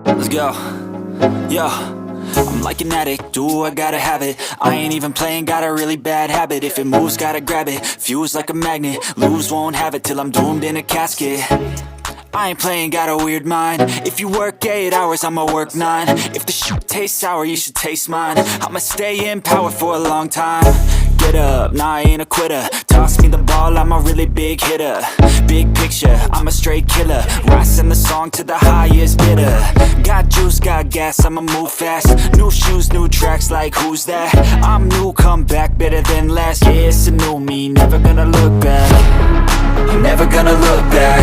Let's go. Yo, I'm like an addict, do I gotta have it. I ain't even playing, got a really bad habit. If it moves, gotta grab it, fuse like a magnet. Lose, won't have it till I'm doomed in a casket. I ain't playing, got a weird mind. If you work 8 hours, I'ma work 9. If the shoot tastes sour, you should taste mine. I'ma stay in power for a long time. Get up, nah, I ain't a quitter. Toss me the ball, I'm a really big hitter. Big picture, I'm a straight killer. Rising the song to the highest bidder. Got juice, got gas, I'ma move fast. New shoes, new tracks, like who's that? I'm new, come back, better than last. Yeah, it's a new me, never gonna look back. I'm never gonna look back.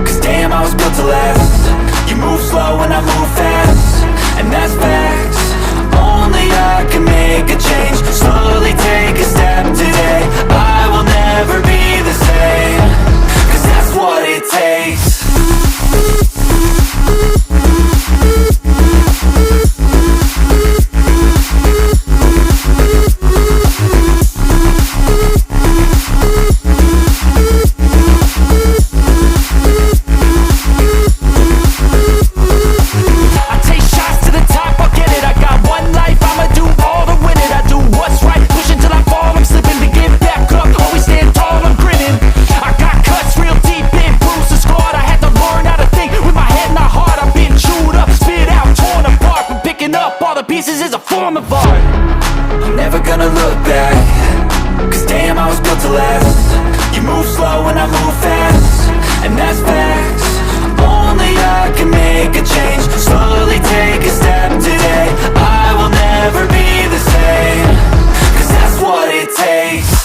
Cause damn, I was built to last. You move slow and I move fast, and that's facts. Only I can make a change. Slowly take a step today. I will never be the same. Cause that's what it takes. Pieces is a form of art. I'm never gonna look back. Cause damn, I was built to last. You move slow and I move fast, and that's facts. Only I can make a change. Slowly take a step today. I will never be the same. Cause that's what it takes.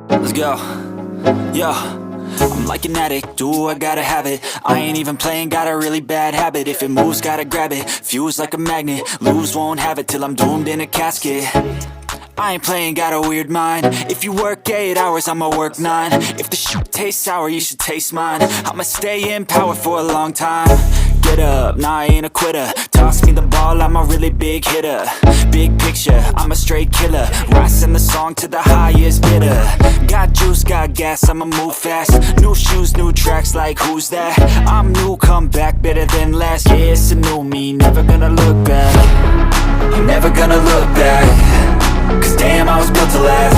Let's go. Yo, I'm like an addict, do I gotta have it. I ain't even playing, got a really bad habit. If it moves, gotta grab it, fuse like a magnet. Lose, won't have it till I'm doomed in a casket. I ain't playing, got a weird mind. If you work 8 hours, I'ma work 9. If the shoot tastes sour, you should taste mine. I'ma stay in power for a long time. Get up, nah, I ain't a quitter. Toss me the ball, I'm a really big hitter. Big picture, I'm a straight killer. Rising the song to the highest bidder. Got juice, got gas, I'ma move fast. New shoes, new tracks, like who's that? I'm new, come back, better than last. Yeah, it's a new me, never gonna look back. I'm never gonna look back. Cause damn, I was built to last.